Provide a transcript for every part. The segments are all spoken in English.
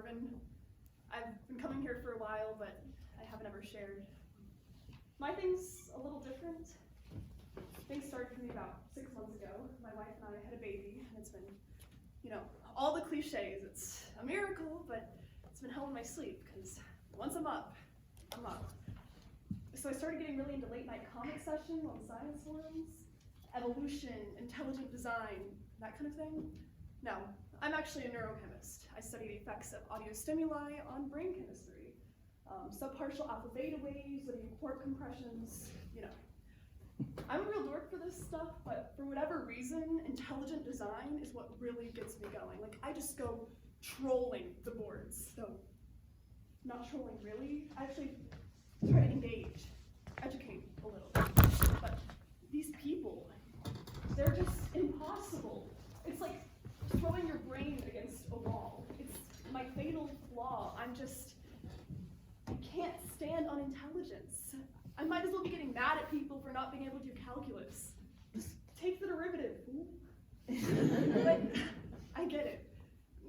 Marvin. I've been coming here for a while, but I haven't ever shared. My thing's a little different. Things started for me about 6 months ago. My wife and I had a baby, and it's been, all the cliches. It's a miracle, but it's been hell in my sleep, because once I'm up, I'm up. So I started getting really into late night comic sessions on science forums, evolution, intelligent design, that kind of thing. No, I'm actually a neurochemist. I study the effects of audio stimuli on brain chemistry, subpartial alpha-beta waves, living quark compressions, I'm a real dork for this stuff, but for whatever reason, intelligent design is what really gets me going. Like, I just go trolling the boards. So, not trolling really, I actually try to engage, educate a little. But these people, they're just impossible. It's like throwing your brain against a wall. It's my fatal flaw. I can't stand unintelligence. I might as well be getting mad at people for not being able to do calculus. Just take the derivative, fool. But I get it.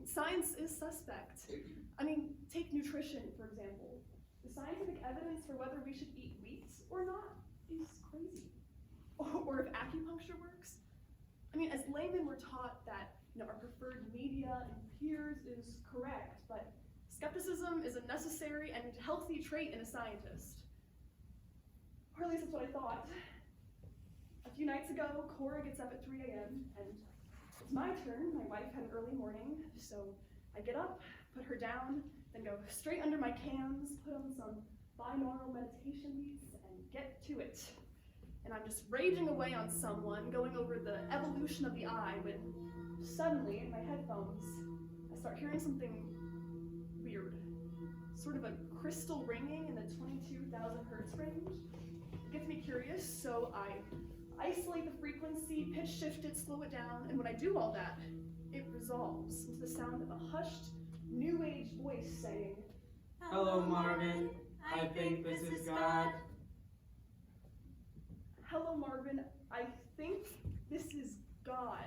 Science is suspect. I mean, take nutrition, for example. The scientific evidence for whether we should eat wheat or not is crazy. Or if acupuncture works. I mean, as laymen, we're taught that our preferred media and peers is correct, but skepticism is a necessary and healthy trait in a scientist. Or at least that's what I thought. A few nights ago, Cora gets up at 3 a.m. and it's my turn. My wife had an early morning, so I get up, put her down, then go straight under my cans, put on some binaural meditation beats, and get to it. And I'm just raging away on someone, going over the evolution of the eye, when suddenly, in my headphones, I start hearing something weird. Sort of a crystal ringing in the 22,000 hertz range. It gets me curious, so I isolate the frequency, pitch shift it, slow it down, and when I do all that, it resolves into the sound of a hushed, new age voice saying, "Hello, Marvin. I think this is God." "Hello, Marvin. I think this is God."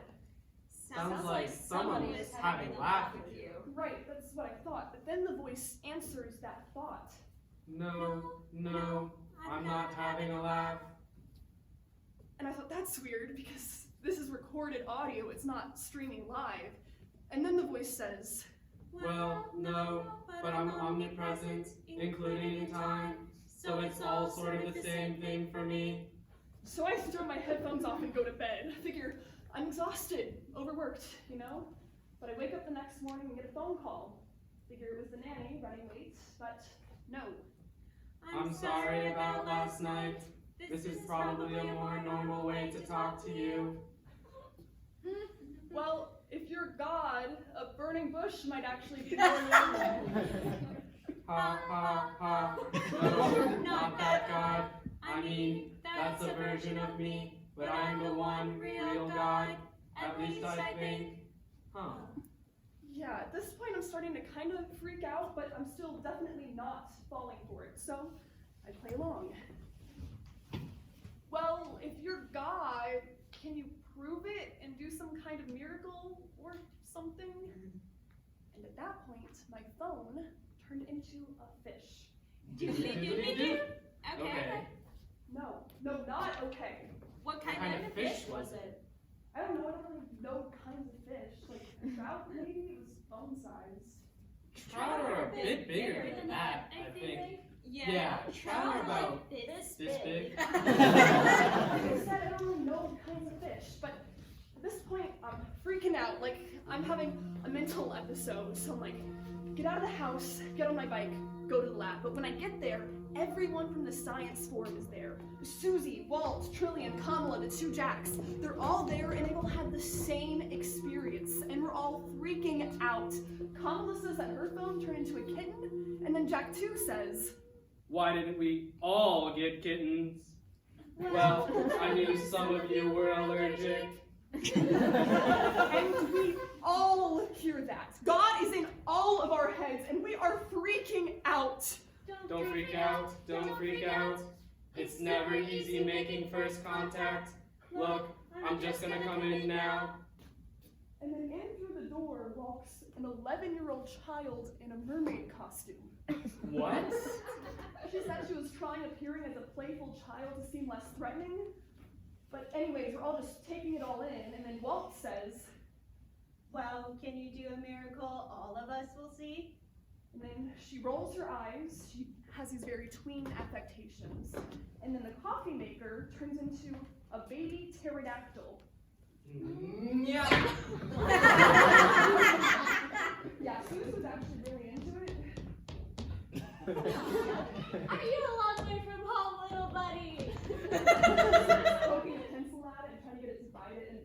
Sounds like someone is having a laugh with you. Right, that's what I thought, but then the voice answers that thought. No, I'm not having a laugh. And I thought, that's weird, because this is recorded audio, it's not streaming live. And then the voice says, "Well, no, but I'm omnipresent, including in time, so it's all sort of the same thing for me." So I throw my headphones off and go to bed. I figure, I'm exhausted, overworked, But I wake up the next morning and get a phone call. Figure it was the nanny running late, but no. "I'm sorry about last night. This is probably a more normal way to talk to you." Well, if you're God, a burning bush might actually be more normal. Ha ha ha. No, not that God. I mean, that's a version of me, but I'm the one real God. At least I think. Huh. Yeah, at this point I'm starting to kind of freak out, but I'm still definitely not falling for it, so I play along. "Well, if you're God, can you prove it and do some kind of miracle or something?" And at that point, my phone turned into a fish. Okay. No, not okay. What kind of fish was it? I don't know, I don't really know kinds of fish. Like trout, maybe? It was phone size. Trout are a bit bigger than that, I think. Yeah, trout are about this big. Like I said, I don't really know kinds of fish, but at this point, I'm freaking out. Like, I'm having a mental episode, so I'm like, get out of the house, get on my bike, go to the lab. But when I get there, everyone from the science forum is there. Susie, Walt, Trillian, Kamala, the 2 Jacks. They're all there and they all have the same experience. And we're all freaking out. Kamala says that her phone turned into a kitten. And then Jack 2 says, "Why didn't we all get kittens?" Well, I knew some of you were allergic. And we all hear that. God is in all of our heads and we are freaking out. Don't freak out, don't freak out. It's never easy making first contact. Look, I'm just gonna come in now. And then in through the door walks an 11-year-old child in a mermaid costume. What? She said she was trying appearing as a playful child to seem less threatening. But anyways, we're all just taking it all in, and then Walt says, Well, can you do a miracle all of us will see? and then she rolls her eyes, she has these very tween affectations, and then the coffee maker turns into a baby pterodactyl. Yeah. Yeah, Suze was actually really into it. Are you a long way from home, little buddy? Poking a pencil at it and trying to get it to bite it, and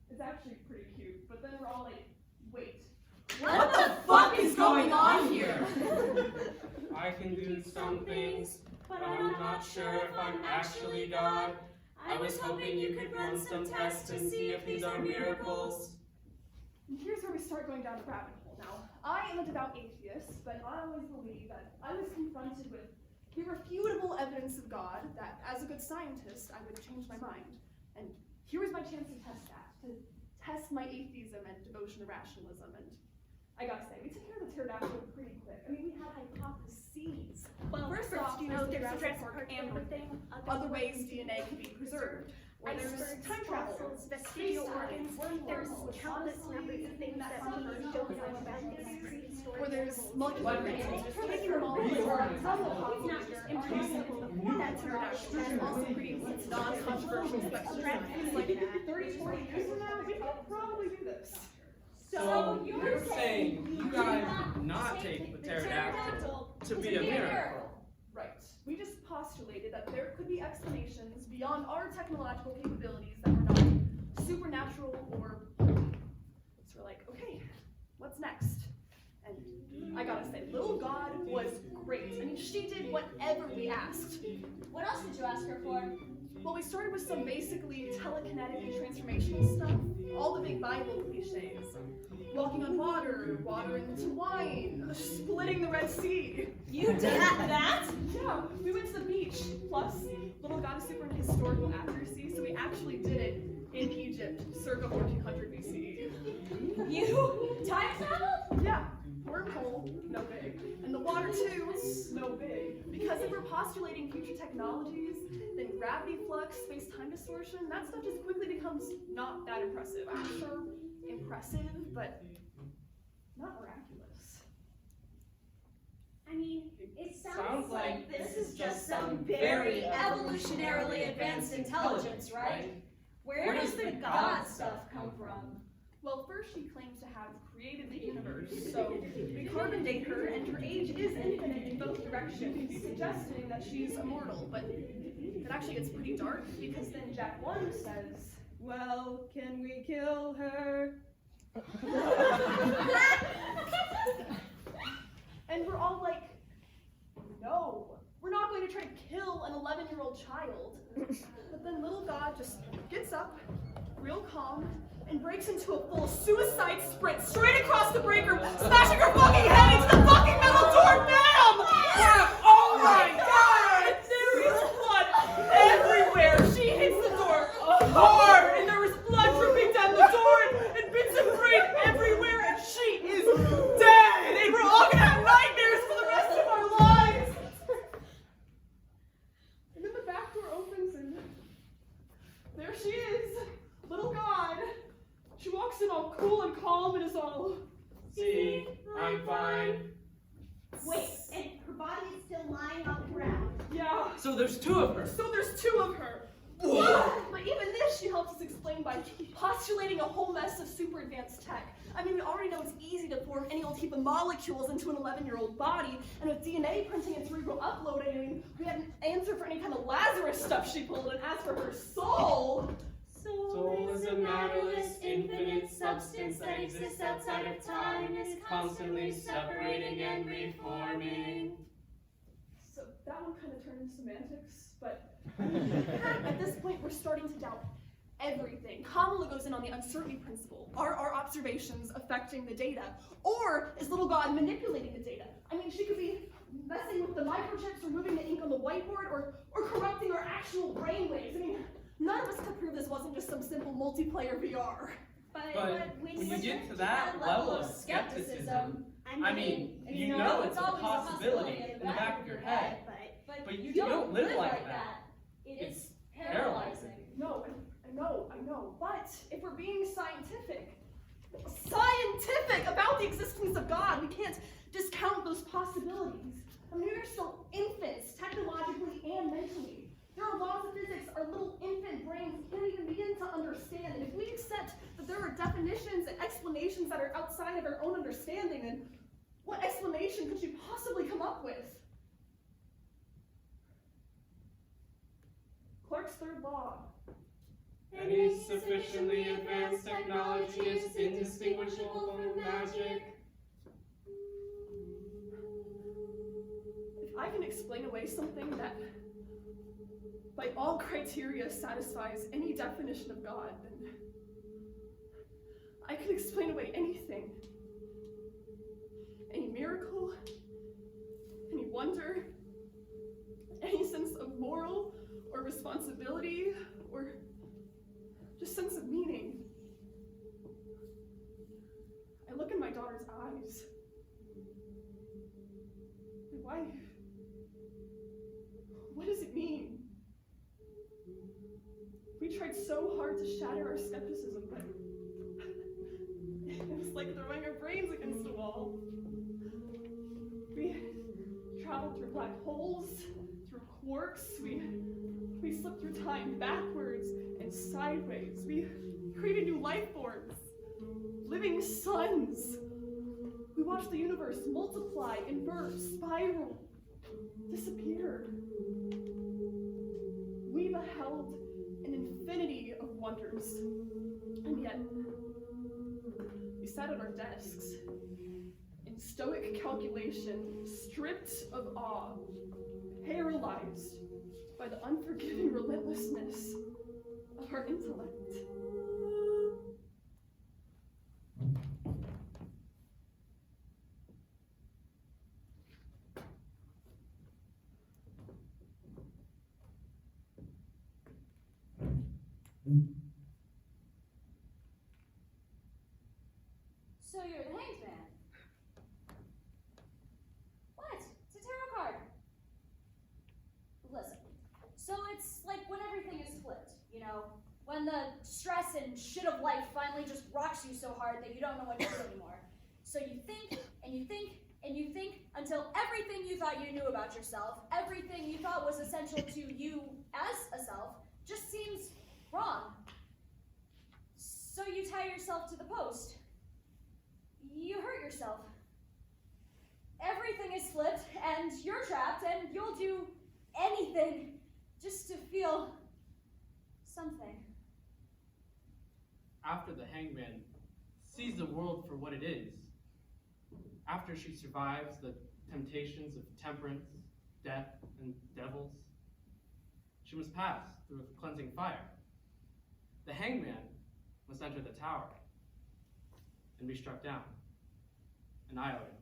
it's actually pretty cute. But then we're all like, wait. What the fuck is going on here? I can do some things, but I'm not sure if I'm actually God. I was hoping you could run some tests to see if these are miracles. And here's where we start going down the rabbit hole. Now, I am a devout atheist, but I always believe that I was confronted with irrefutable evidence of God that, as a good scientist, I would change my mind. And here was my chance to test that, to test my atheism and devotion to rationalism. And I gotta say, we took care of the pterodactyl pretty quick. I mean, we had hypotheses. Well, First off, do you know there's a Jurassic Jurassic Park Park amber amber thing. thing? Other ways DNA can be preserved. Or there's Icebergs, time travel, fossils, vestigial organs. There's countless numbers of things that we don't know about these prehistoric or there's animals. molecular animals. Taking them all apart, some of them It's not just impossible. That's also pretty non-controversial speculation. Like 30, 40 years from now, we could probably do this. So you're saying you guys did not take the pterodactyl to be a miracle? Right. We just postulated that there could be explanations beyond our technological capabilities that were not supernatural or human. So we're like, okay, what's next? And I gotta say, Little God was great. I mean, she did whatever we asked. What else did you ask her for? Well, we started with some basically telekinetic and transformational stuff, all the big Bible cliches. Walking on water, water into wine, splitting the Red Sea. You did that? Yeah, we went to the beach. Plus, Little God is super into historical accuracy, so we actually did it in Egypt, circa 1400 BCE. You time traveled? Yeah, wormhole, no big. And the water too, no big. Because if we're postulating future technologies, then gravity flux, space-time distortion, that stuff just quickly becomes not that impressive. I'm sure impressive, but not miraculous. I mean, it Sounds sounds like like this is just some very evolutionarily advanced intelligence, right? Where does the God stuff come from? Well, first she claims to have created the universe, so we carbon date her, and her age is infinite in both directions, suggesting that she's immortal, but it actually gets pretty dark, because then Jack 1 says, well, can we kill her? And we're all like, no, we're not going to try to kill an 11-year-old child. But then Little God just gets up, real calm, and breaks into a full suicide sprint straight across the break room, smashing her fucking head into the fucking metal door. Bam! Yeah! Oh my god! There is blood everywhere. She hits the door hard, and there was blood dripping down the door, and bits of brain everywhere, and she is dead. And we're all gonna have nightmares for the rest of our lives. And then the back door opens, and there she is, Little God. She walks in all cool and calm and is all, See, I'm fine. Wait, and her body is still lying on the ground. yeah. So there's two of her. So there's two of her. But even this she helps us explain by postulating a whole mess of super advanced tech. I mean, we already know it's easy to form any old heap of molecules into an 11-year-old body, and with DNA printing and cerebral uploading, I mean, we had an answer for any kind of Lazarus stuff she pulled, and as for her soul, Soul is a matterless, infinite substance that exists outside of time, is constantly separating and reforming. so that one kind of turned into semantics, but at this point we're starting to doubt everything. Kamala goes in on the uncertainty principle. Are our observations affecting the data? Or is Little God manipulating the data? I mean, she could be messing with the microchips, removing the ink on the whiteboard, or corrupting our actual brainwaves. I mean, none of us could prove this wasn't just some simple multiplayer VR. But when you get to that level of skepticism, I mean, you know it's a possibility in the back of your head, but you don't live like that. It's paralyzing. No, I know. But if we're being scientific about the existence of God, we can't discount those possibilities. I mean, we're still infants, technologically and mentally. There are laws of physics our little infant brains can't even begin to understand. And if we accept that there are definitions and explanations that are outside of our own understanding, then what explanation could you possibly come up with? Clarke's third law. Any sufficiently advanced technology is indistinguishable from magic. If I can explain away something that by all criteria satisfies any definition of God, then I can explain away anything. Any miracle, any wonder, any sense of moral or responsibility, or just sense of meaning. I look in my daughter's eyes. My wife. What does it mean? We tried so hard to shatter our skepticism, but it was like throwing our brains against the wall. We traveled through black holes, through quarks, we slipped through time backwards and sideways. We created new life forms, living suns. We watched the universe multiply, invert, spiral, disappear. We beheld an infinity of wonders, and yet we sat at our desks in stoic calculation, stripped of awe, paralyzed by the unforgiving relentlessness of our intellect. So you're the Hanged Man. What? It's a tarot card. Listen, so it's like when everything is flipped, you know? When the stress and shit of life finally just rocks you so hard that you don't know what to do anymore. So you think, and you think, and you think, until everything you thought you knew about yourself, everything you thought was essential to you as a self, just seems wrong. So you tie yourself to the post. You hurt yourself. Everything is flipped, and you're trapped, and you'll do anything just to feel something. After the hangman sees the world for what it is, after she survives the temptations of temperance, death, and devils, she must pass through a cleansing fire. The hangman must enter the tower and be struck down, annihilated.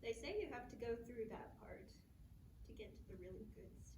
They say you have to go through that part to get to the really good stuff.